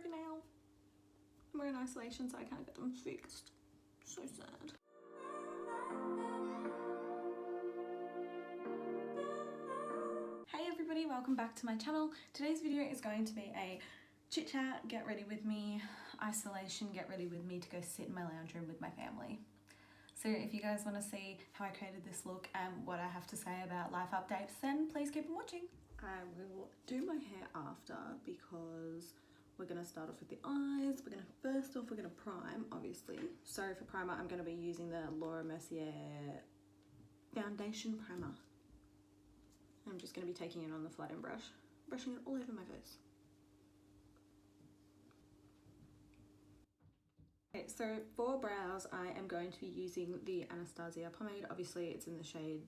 broken nail. We're in isolation, so I can't get them fixed. So sad. Hey everybody, welcome back to my channel. Today's video is going to be a chit chat, get ready with me, isolation, get ready with me to go sit in my lounge room with my family. So if you guys want to see how I created this look and what I have to say about life updates, then please keep on watching. I will do my hair after because we're going to start off with the eyes. First off, we're going to prime, obviously. So for primer, I'm going to be using the Laura Mercier Foundation Primer. I'm just going to be taking it on the flat end brush, brushing it all over my face. Okay, so for brows, I am going to be using the Anastasia pomade. Obviously, it's in the shade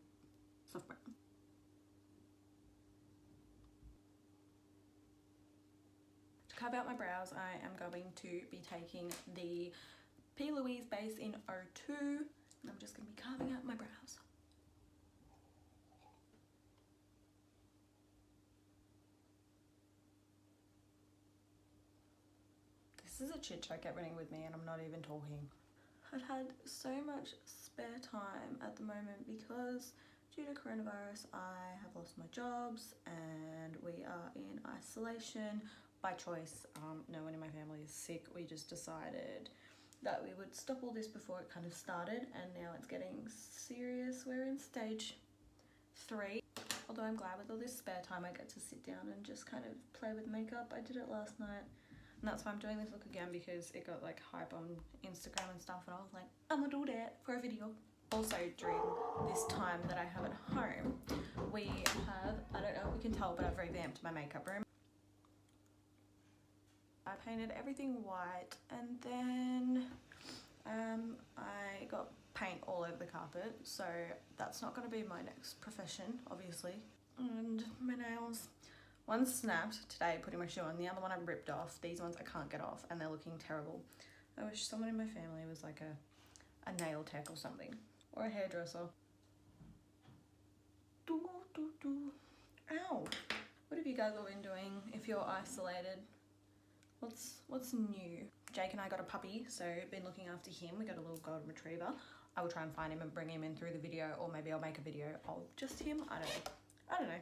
Soft Brown. To carve out my brows, I am going to be taking the P. Louise base in 02, and I'm just going to be carving out my brows. This is a chit chat, get ready with me, and I'm not even talking. I've had so much spare time at the moment because due to coronavirus I have lost my jobs and we are in isolation by choice. No one in my family is sick. We just decided that we would stop all this before it kind of started, and now it's getting serious. We're in stage 3. Although I'm glad with all this spare time I get to sit down and just kind of play with makeup. I did it last night. And that's why I'm doing this look again, because it got like hype on Instagram and stuff, and I was like, I'm gonna do that for a video. Also during this time that I have at home, we have, I don't know if you can tell, but I've revamped my makeup room. I painted everything white, and then I got paint all over the carpet, so that's not gonna be my next profession, obviously. And my nails. One snapped today putting my shoe on, the other one I ripped off. These ones I can't get off and they're looking terrible. I wish someone in my family was like a nail tech or something, or a hairdresser. Ow! What have you guys all been doing if you're isolated? What's new? Jake and I got a puppy, so been looking after him. We got a little golden retriever. I will try and find him and bring him in through the video, or maybe I'll make a video of just him. I don't know.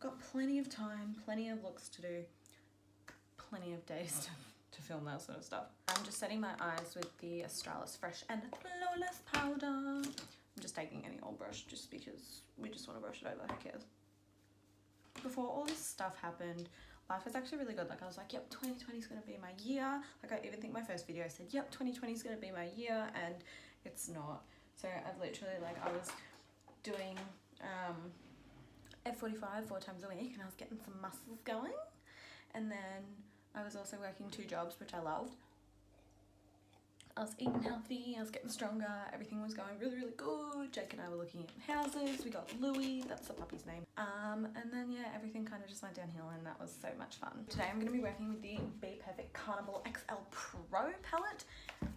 Got plenty of time, plenty of looks to do, plenty of days to film that sort of stuff. I'm just setting my eyes with the Australis Fresh and Flawless powder. I'm just taking any old brush just because we just want to brush it over, who cares. Before all this stuff happened, life was actually really good. Like I was like, yep, 2020 is going to be my year. Like I even think my first video said, yep, 2020 is going to be my year, and it's not. So I've literally, like, I was doing F45 4 times a week, and I was getting some muscles going, and then I was also working 2 jobs, which I loved. I was eating healthy, I was getting stronger, everything was going really, really good. Jake and I were looking at houses. We got Louis, that's the puppy's name, and then yeah, everything kind of just went downhill, and that was so much fun. Today I'm going to be working with the Be Perfect Carnival XL Pro palette,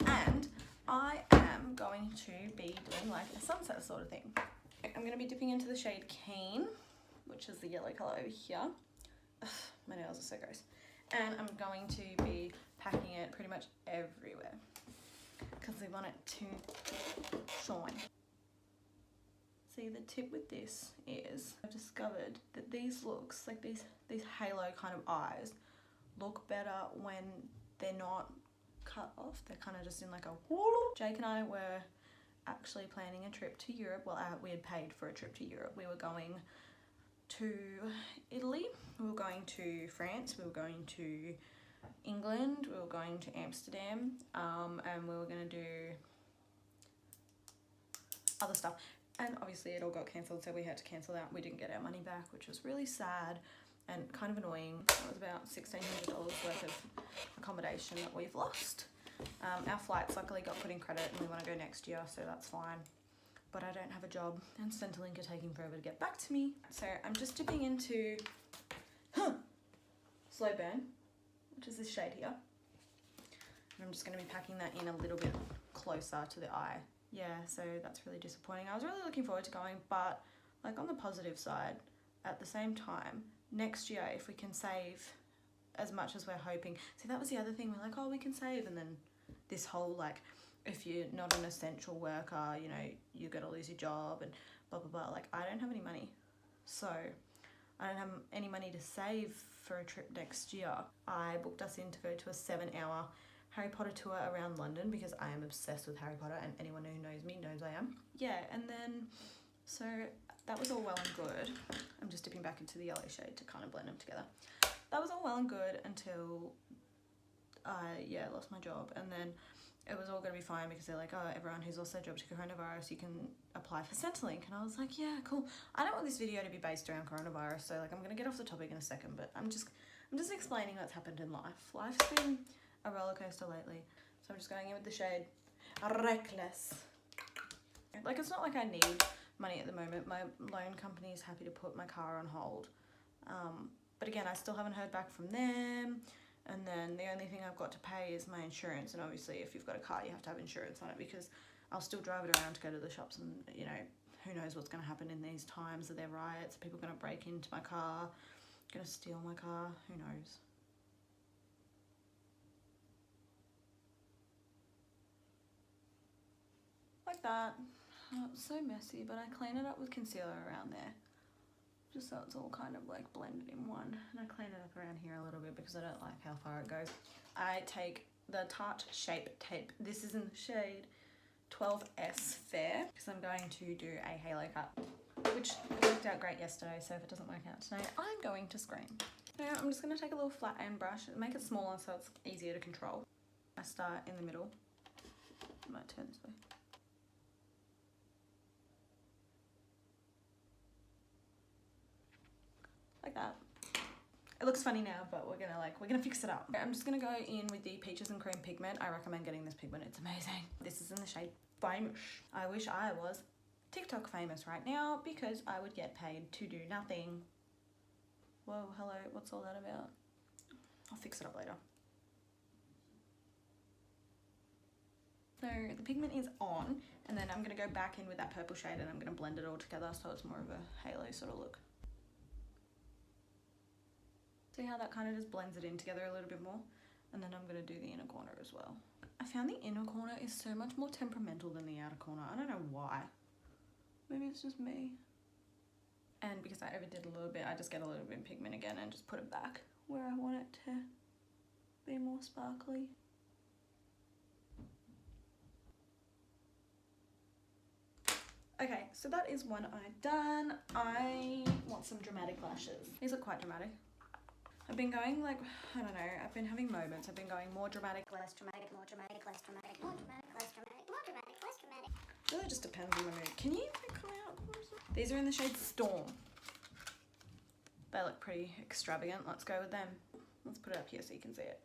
and I am going to be doing like a sunset sort of thing. I'm going to be dipping into the shade Keen, which is the yellow colour over here. Ugh, my nails are so gross. And I'm going to be packing it pretty much everywhere because we want it to shine. See, the tip with this is I've discovered that these looks, like these halo kind of eyes, look better when they're not cut off. They're kind of just in like a whoop. Jake and I were actually planning a trip to Europe. Well, we had paid for a trip to Europe. We were going to Italy, we were going to France, we were going to England, we were going to Amsterdam, and we were going to do other stuff, and obviously it all got cancelled, so we had to cancel that. We didn't get our money back, which was really sad and kind of annoying. It was about $1,600 worth of accommodation that we've lost. Our flights luckily got put in credit, and we want to go next year, so that's fine. But I don't have a job, and Centrelink are taking forever to get back to me. So I'm just dipping into Slow Burn, which is this shade here. And I'm just going to be packing that in a little bit closer to the eye. Yeah, so that's really disappointing. I was really looking forward to going, but like on the positive side, at the same time, next year, if we can save as much as we're hoping. See, that was the other thing. We're like, oh, we can save. And then this whole, like, if you're not an essential worker, you know, you're going to lose your job and blah, blah, blah. Like, I don't have any money. So I don't have any money to save for a trip next year. I booked us in to go to a 7-hour Harry Potter tour around London because I am obsessed with Harry Potter, and anyone who knows me knows I am. Yeah, and then, so that was all well and good. I'm just dipping back into the yellow shade to kind of blend them together. That was all well and good until I, lost my job. And then it was all going to be fine because they're like, oh, everyone who's also jobbed to coronavirus, you can apply for Centrelink. And I was like, yeah, cool. I don't want this video to be based around coronavirus, so like I'm going to get off the topic in a second, but I'm just explaining what's happened in life. Life's been a roller coaster lately. So I'm just going in with the shade Reckless. Like, it's not like I need money at the moment. My loan company is happy to put my car on hold. But again, I still haven't heard back from them. And then the only thing I've got to pay is my insurance. And obviously, if you've got a car, you have to have insurance on it because I'll still drive it around to go to the shops. And, you know, who knows what's going to happen in these times. Are there riots? Are people going to break into my car? Going to steal my car? Who knows? Like that. Oh, it's so messy, but I clean it up with concealer around there. Just so it's all kind of like blended in one. And I clean it up around here a little bit because I don't like how far it goes. I take the Tarte Shape Tape. This is in the shade 12S Fair because I'm going to do a halo cut, which worked out great yesterday. So if it doesn't work out today, I'm going to scream. Now I'm just going to take a little flat iron brush and make it smaller so it's easier to control. I start in the middle. I might turn this way. Like that. It looks funny now, but we're gonna fix it up. I'm just gonna go in with the Peaches and Cream pigment. I recommend getting this pigment, it's amazing. This is in the shade Famous. I wish I was TikTok famous right now because I would get paid to do nothing. Whoa, hello, what's all that about? I'll fix it up later. So the pigment is on, and then I'm gonna go back in with that purple shade and I'm gonna blend it all together so it's more of a halo sort of look. See how that kind of just blends it in together a little bit more? And then I'm going to do the inner corner as well. I found the inner corner is so much more temperamental than the outer corner. I don't know why. Maybe it's just me. And because I overdid a little bit, I just get a little bit of pigment again and just put it back where I want it to be more sparkly. Okay, so that is one eye done. I want some dramatic lashes. These look quite dramatic. I've been going like, I don't know, I've been having moments. I've been going more dramatic, less dramatic, more dramatic, less dramatic, more dramatic, less dramatic, more dramatic, less dramatic. It really just depends on the mood. Can you come out? These are in the shade Storm. They look pretty extravagant. Let's go with them. Let's put it up here so you can see it.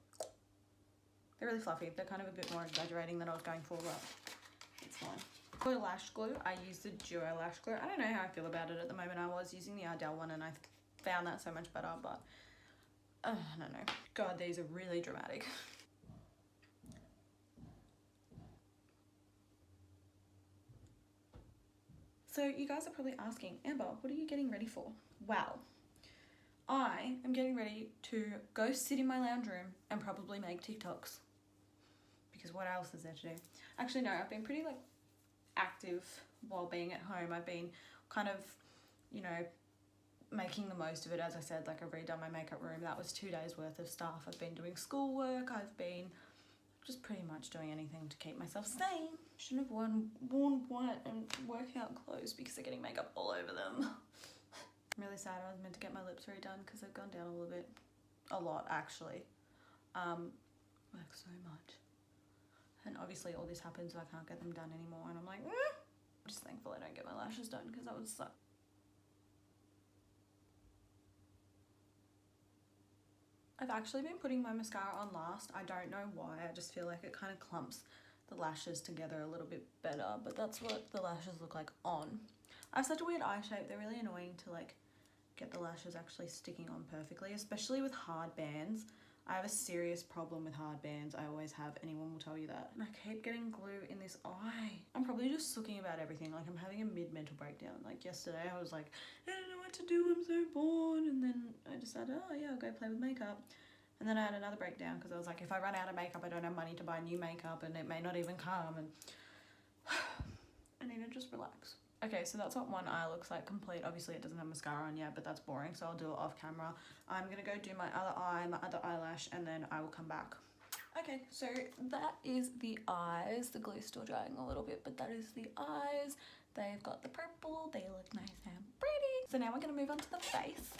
They're really fluffy. They're kind of a bit more exaggerating than I was going for, but it's fine. For lash glue, I use the Duo lash glue. I don't know how I feel about it at the moment. I was using the Ardell one and I found that so much better, but I don't know. God, these are really dramatic. So you guys are probably asking, Amber, what are you getting ready for? Well, I am getting ready to go sit in my lounge room and probably make TikToks. Because what else is there to do? Actually, no, I've been pretty like active while being at home. I've been kind of, you know, making the most of it. As I said, like I've redone my makeup room. That was 2 days worth of stuff. I've been doing schoolwork. I've been just pretty much doing anything to keep myself sane. Shouldn't have worn white and workout clothes because they're getting makeup all over them. I'm really sad. I was meant to get my lips redone because they've gone down a little bit. A lot, actually. Like so much. And obviously all this happens so I can't get them done anymore. And I'm like, I'm just thankful I don't get my lashes done because that would suck. I've actually been putting my mascara on last. I don't know why. I just feel like it kind of clumps the lashes together a little bit better, but that's what the lashes look like on. I have such a weird eye shape. They're really annoying to like get the lashes actually sticking on perfectly, especially with hard bands. I have a serious problem with hard bands. I always have. Anyone will tell you that. And I keep getting glue in this eye. I'm probably just sooking about everything. Like I'm having a mid-mental breakdown. Like yesterday I was like, I don't know what to do. I'm so bored. And then I decided, oh yeah, I'll go play with makeup. And then I had another breakdown because I was like, if I run out of makeup, I don't have money to buy new makeup and it may not even come, and I need to just relax. Okay, so that's what one eye looks like complete. Obviously it doesn't have mascara on yet, but that's boring, so I'll do it off camera. I'm gonna go do my other eye, my other eyelash, and then I will come back. Okay, so that is the eyes. The glue's still drying a little bit, but that is the eyes. They've got the purple, they look nice and pretty. So now we're gonna move on to the face.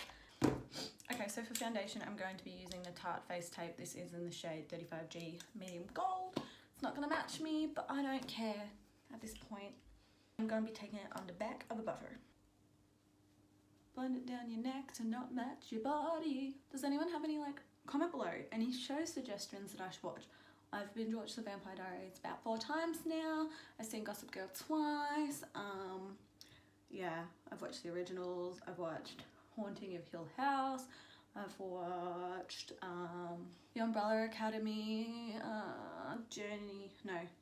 Okay, so for foundation, I'm going to be using the Tarte Face Tape. This is in the shade 35G Medium Gold. It's not gonna match me, but I don't care at this point. I'm going to be taking it on the back of a buffer. Blend it down your neck to not match your body. Does anyone have any, like, comment below any show suggestions that I should watch? I've binge watched The Vampire Diaries about 4 times now. I've seen Gossip Girl twice. Yeah, I've watched the originals. I've watched Haunting of Hill House. I've watched The Umbrella Academy,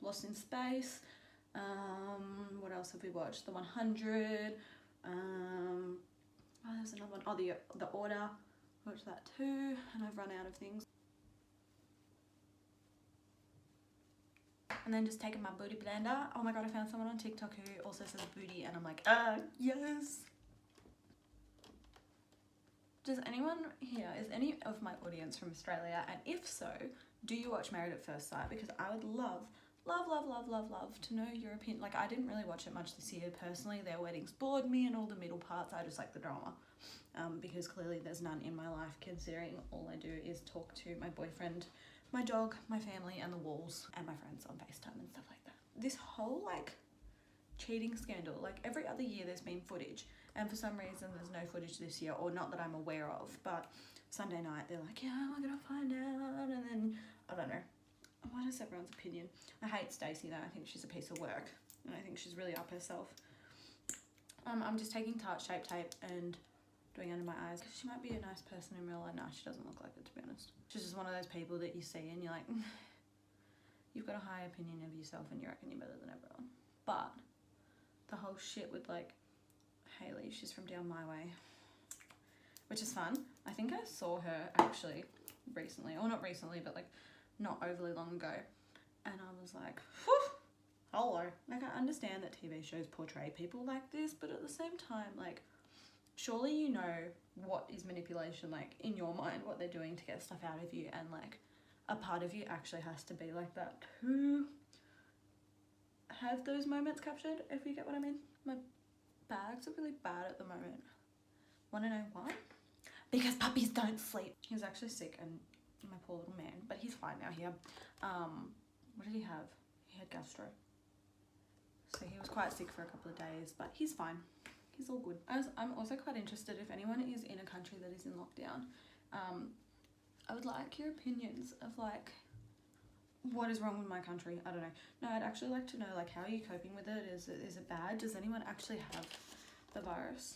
Lost in Space. What else have we watched? The 100. Oh, there's another one. Oh, the Order. I watched that too, and I've run out of things. And then just taking my booty blender. Oh my god, I found someone on TikTok who also says booty, and I'm like, yes. Does anyone here, is any of my audience from Australia? And if so, do you watch Married at First Sight? Because I would love to know your opinion. Like, I didn't really watch it much this year personally. Their weddings bored me and all the middle parts. I just like the drama. Because clearly there's none in my life, considering all I do is talk to my boyfriend, my dog, my family, and the walls, and my friends on FaceTime and stuff like that. This whole, like, cheating scandal, like, every other year there's been footage, and for some reason there's no footage this year, or not that I'm aware of, but Sunday night they're like, yeah, we're gonna find out, and then, I don't know. What is everyone's opinion? I hate Stacey though. I think she's a piece of work, and I think she's really up herself. I'm just taking Tarte Shape Tape and doing under my eyes, because she might be a nice person in real life. No, she doesn't look like it, to be honest. She's just one of those people that you see and you're like, you've got a high opinion of yourself and you reckon you're better than everyone. But the whole shit with, like, Hayley, she's from down my way, which is fun. I think I saw her actually recently, or not recently, but like not overly long ago, and I was like, whew, hello. Like, I understand that TV shows portray people like this, but at the same time, like, surely you know what is manipulation, like, in your mind, what they're doing to get stuff out of you, and like a part of you actually has to be like that to have those moments captured, if you get what I mean. My bags are really bad at the moment. Want to know why? Because puppies don't sleep. He was actually sick, and my poor little man, but he's fine now. He had, what did he have? He had gastro. So he was quite sick for a couple of days, but he's fine. He's all good. I'm also quite interested, if anyone is in a country that is in lockdown, I would like your opinions of, like, what is wrong with my country? I don't know. No, I'd actually like to know, like, how are you coping with it? Is it bad? Does anyone actually have the virus?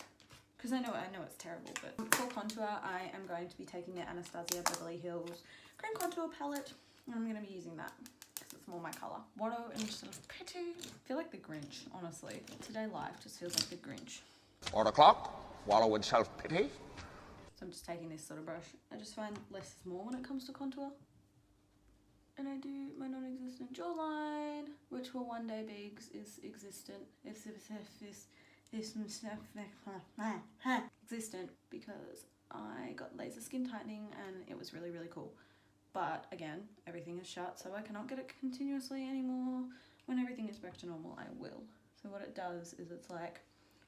Because I know it's terrible, but for contour, I am going to be taking the Anastasia Beverly Hills Cream Contour Palette, and I'm going to be using that because it's more my colour. Wallow and Self Pity. I feel like the Grinch, honestly. Today life just feels like the Grinch. 4 o'clock, wallow in self-pity. So I'm just taking this sort of brush. I just find less is more when it comes to contour. And I do my non-existent jawline, which will one day be existent. Existent, because I got laser skin tightening and it was really, really cool. But again, everything is shut, so I cannot get it continuously anymore. When everything is back to normal, I will. So what it does is, it's like,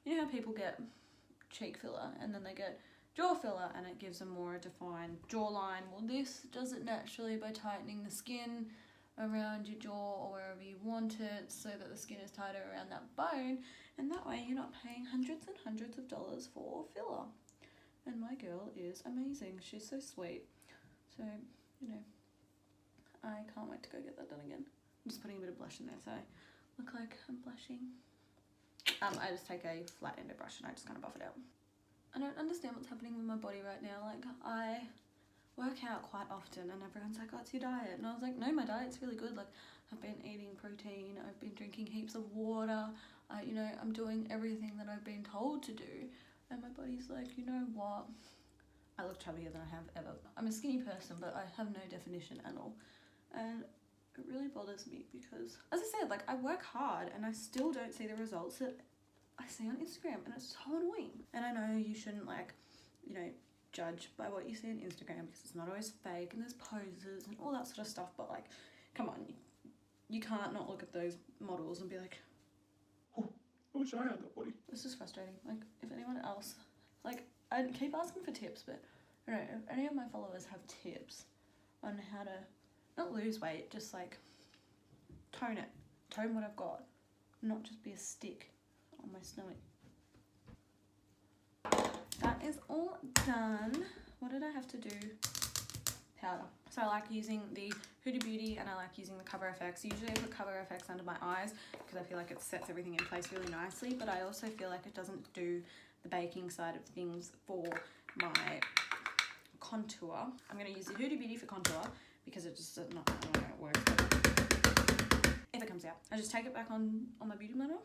you know how people get cheek filler and then they get jaw filler and it gives a more defined jawline? Well, this does it naturally by tightening the skin around your jaw or wherever you want it, so that the skin is tighter around that bone, and that way you're not paying hundreds and hundreds of dollars for filler. And my girl is amazing. She's so sweet. So, you know, I can't wait to go get that done again. I'm just putting a bit of blush in there so I look like I'm blushing. I just take a flat ended brush and I just kind of buff it out. I don't understand what's happening with my body right now. Like, I work out quite often and everyone's like, oh, it's your diet. And I was like, no, my diet's really good. Like, I've been eating protein, I've been drinking heaps of water, you know, I'm doing everything that I've been told to do. And my body's like, you know what? I look chubbier than I have ever. I'm a skinny person, but I have no definition at all. And it really bothers me because, as I said, like, I work hard and I still don't see the results that I see on Instagram, and it's so annoying. And I know you shouldn't, like, you know, judge by what you see on Instagram because it's not always fake and there's poses and all that sort of stuff, but like, come on, you can't not look at those models and be like, Oh, I wish I had that body. this is frustrating. Like, if anyone else, like, I keep asking for tips, but I don't know, if any of my followers have tips on how to not lose weight, just like tone what I've got, not just be a stick on my stomach. That is all done. What did I have to do? Powder. So I like using the Huda Beauty and I like using the Cover FX. Usually I put Cover FX under my eyes because I feel like it sets everything in place really nicely, but I also feel like it doesn't do the baking side of things for my contour. I'm going to use the Huda Beauty for contour because it just does not, I don't know how it works, but if it comes out, I just take it back on my beauty blender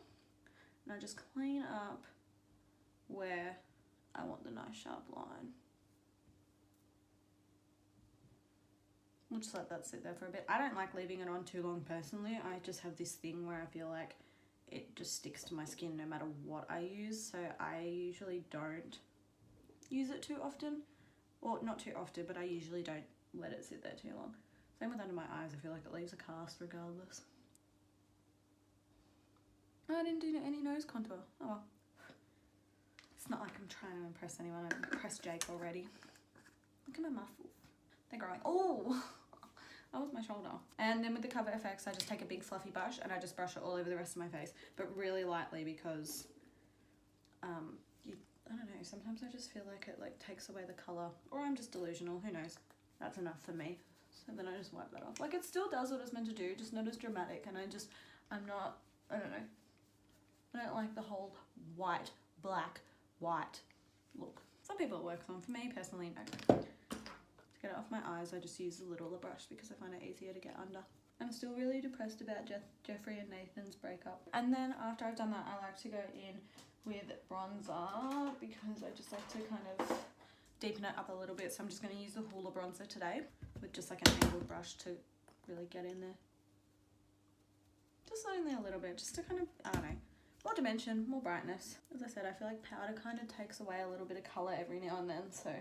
and I just clean up where I want the nice sharp line. We'll just let that sit there for a bit. I don't like leaving it on too long personally. I just have this thing where I feel like it just sticks to my skin no matter what I use. So I usually don't use it too often. Or not too often, but I usually don't let it sit there too long. Same with under my eyes. I feel like it leaves a cast regardless. Oh, I didn't do any nose contour. Oh well. It's not like I'm trying to impress anyone. I've impressed Jake already. Look at my muscles. They're growing. Oh! That was my shoulder. And then with the Cover FX, I just take a big fluffy brush and I just brush it all over the rest of my face, but really lightly because, I don't know, sometimes I just feel like it like takes away the colour, or I'm just delusional, who knows. That's enough for me. So then I just wipe that off. Like, it still does what it's meant to do, just not as dramatic, and I'm not, I don't know. I don't like the whole white, black, white look. Some people it works on. For me personally, no. To get it off my eyes, I just use the littler brush because I find it easier to get under. I'm still really depressed about Jeffrey and Nathan's breakup. And then after I've done that, I like to go in with bronzer because I just like to kind of deepen it up a little bit. So I'm just going to use the Hoola bronzer today with just like an angled brush to really get in there. Just in there a little bit, just to kind of, I don't know, more dimension, more brightness. As I said, I feel like powder kind of takes away a little bit of colour every now and then, so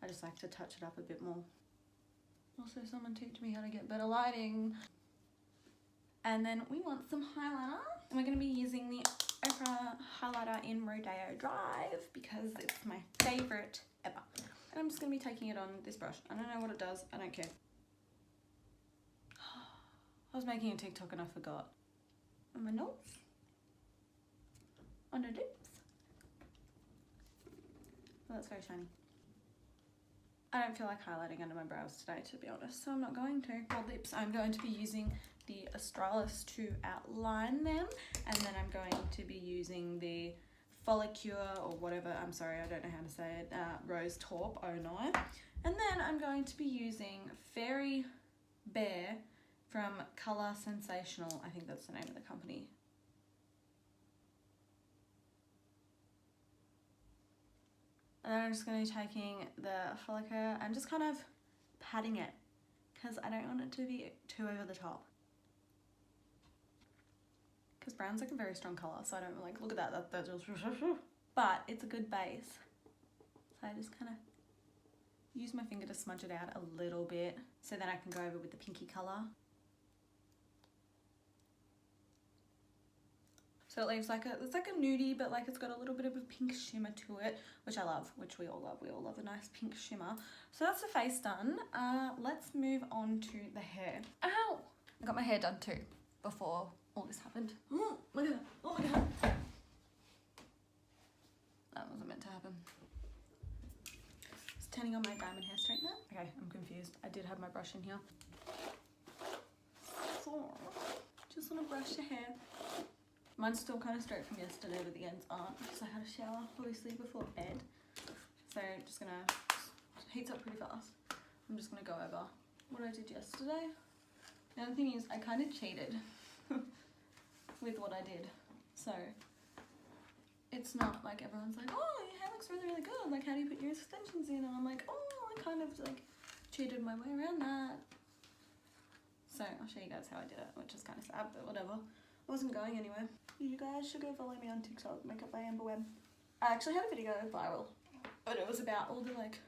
I just like to touch it up a bit more. Also, someone teach me how to get better lighting. And then we want some highlighter. And we're going to be using the Ochre highlighter in Rodeo Drive because it's my favourite ever. And I'm just going to be taking it on this brush. I don't know what it does. I don't care. I was making a TikTok and I forgot. On my nose. On the lips. Well, that's very shiny. I don't feel like highlighting under my brows today, to be honest, so I'm not going to. For lips, I'm going to be using the Australis to outline them, and then I'm going to be using the Follicure, or whatever, I'm sorry, I don't know how to say it, Rose Taupe 09. And then I'm going to be using Fairy Bear from Colour Sensational, I think that's the name of the company. And then I'm just going to be taking the Follicure and just kind of patting it because I don't want it to be too over the top. Because brown's like a very strong colour, so I don't like, look at that, that just, but it's a good base. So I just kind of use my finger to smudge it out a little bit so then I can go over with the pinky colour. So it leaves like it's like a nudie, but like it's got a little bit of a pink shimmer to it, which I love, which we all love. We all love a nice pink shimmer. So that's the face done. Let's move on to the hair. Ow! I got my hair done too before all this happened. Oh my god, oh my god. That wasn't meant to happen. Just turning on my diamond hair straightener. Okay, I'm confused. I did have my brush in here. So, just want to brush your hair. Mine's still kind of straight from yesterday, but the ends aren't because I had a shower, obviously, before bed. So I'm just gonna, heats up pretty fast. I'm just gonna go over what I did yesterday. The other thing is I kind of cheated with what I did. So it's not like everyone's like, oh, your hair looks really, really good. Like, how do you put your extensions in? And I'm like, oh, I kind of like cheated my way around that. So I'll show you guys how I did it, which is kind of sad, but whatever. I wasn't going anywhere. You guys should go follow me on TikTok, Makeup by AmberM. I actually had a video viral, but it was about all the like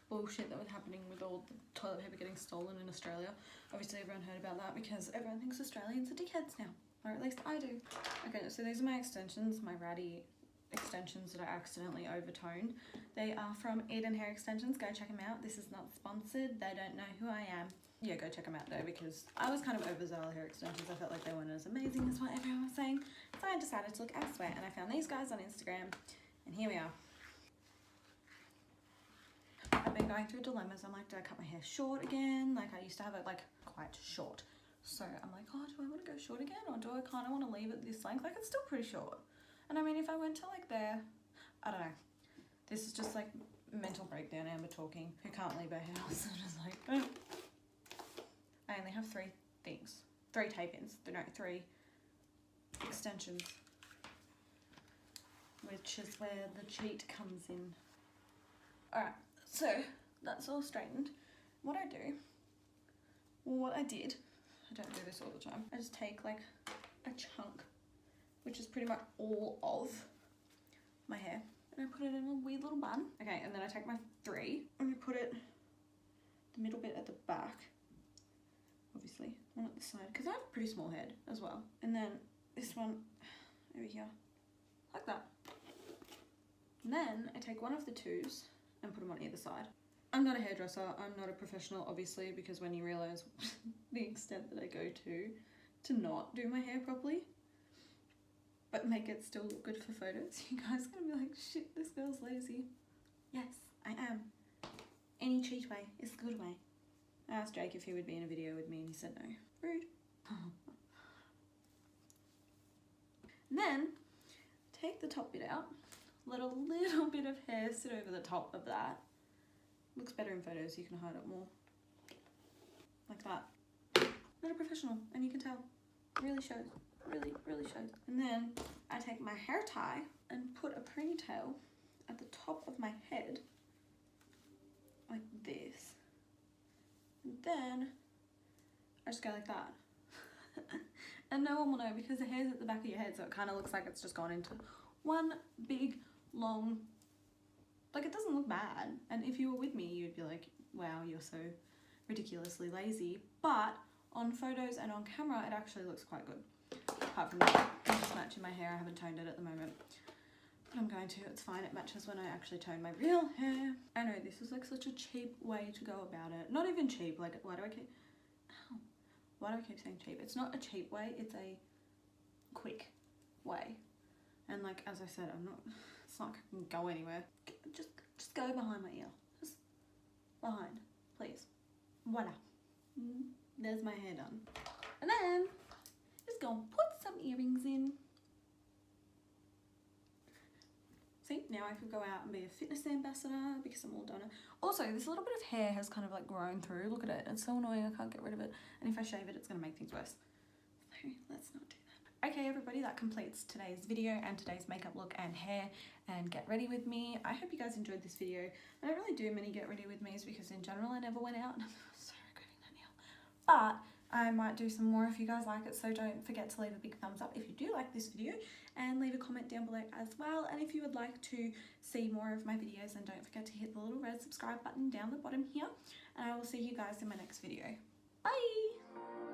bullshit that was happening with all the toilet paper getting stolen in Australia. Obviously everyone heard about that because everyone thinks Australians are dickheads now, or at least I do. Okay, so these are my extensions, my ratty extensions that I accidentally overtoned. They are from Eden Hair Extensions. Go check them out. This is not sponsored. They don't know who I am. Yeah, go check them out though, because I was kind of over Zara hair extensions. I felt like they weren't as amazing as what everyone was saying. So I decided to look elsewhere, and I found these guys on Instagram, and here we are. I've been going through dilemmas. I'm like, do I cut my hair short again? Like, I used to have it like quite short. So I'm like, oh, do I want to go short again, or do I kind of want to leave it this length? Like, it's still pretty short. And I mean, if I went to like there, I don't know. This is just like mental breakdown, Amber talking, who can't leave her house. I'm just like, oh. I only have 3 things. 3 tape-ins. No, 3 extensions. Which is where the cheat comes in. Alright, so that's all straightened. What I do, well, what I did, I don't do this all the time, I just take like a chunk, which is pretty much all of my hair, and I put it in a weird little bun. Okay, and then I take my 3 and I put it the middle bit at the back, obviously, one at the side, because I have a pretty small head as well. And then this one over here, like that. And then I take one of the 2s and put them on either side. I'm not a hairdresser, I'm not a professional, obviously, because when you realise the extent that I go to not do my hair properly, but make it still look good for photos, you guys are gonna be like, shit, this girl's lazy. Yes, I am. Any cheat way is a good way. I asked Jake if he would be in a video with me and he said no. Rude. And then, take the top bit out, let a little bit of hair sit over the top of that. Looks better in photos, you can hide it more. Like that. Not a professional, and you can tell. Really shows. Really, really shows. And then I take my hair tie and put a ponytail at the top of my head, like this. And then I just go like that. And no one will know because the hair's at the back of your head, so it kind of looks like it's just gone into one big, long, like, it doesn't look bad. And if you were with me, you'd be like, wow, you're so ridiculously lazy. But on photos and on camera, it actually looks quite good. Apart from that, I'm just matching my hair. I haven't toned it at the moment, but I'm going to. It's fine. It matches when I actually tone my real hair. I know this is like such a cheap way to go about it. Not even cheap. Like, why do I keep saying cheap? It's not a cheap way. It's a quick way. And like, as I said, it's not going to go anywhere. Just go behind my ear. Just behind, please. Voila. There's my hair done. And then just gonna put some earrings in. See, now I could go out and be a fitness ambassador because I'm all done. Also, this little bit of hair has kind of like grown through. Look at it. It's so annoying. I can't get rid of it. And if I shave it, it's going to make things worse. So let's not do that. Okay, everybody, that completes today's video and today's makeup look and hair and get ready with me. I hope you guys enjoyed this video. I don't really do many get ready with me's because in general I never went out and I'm so regretting that now. But I might do some more if you guys like it, so don't forget to leave a big thumbs up if you do like this video, and leave a comment down below as well. And if you would like to see more of my videos, then don't forget to hit the little red subscribe button down the bottom here, and I will see you guys in my next video. Bye!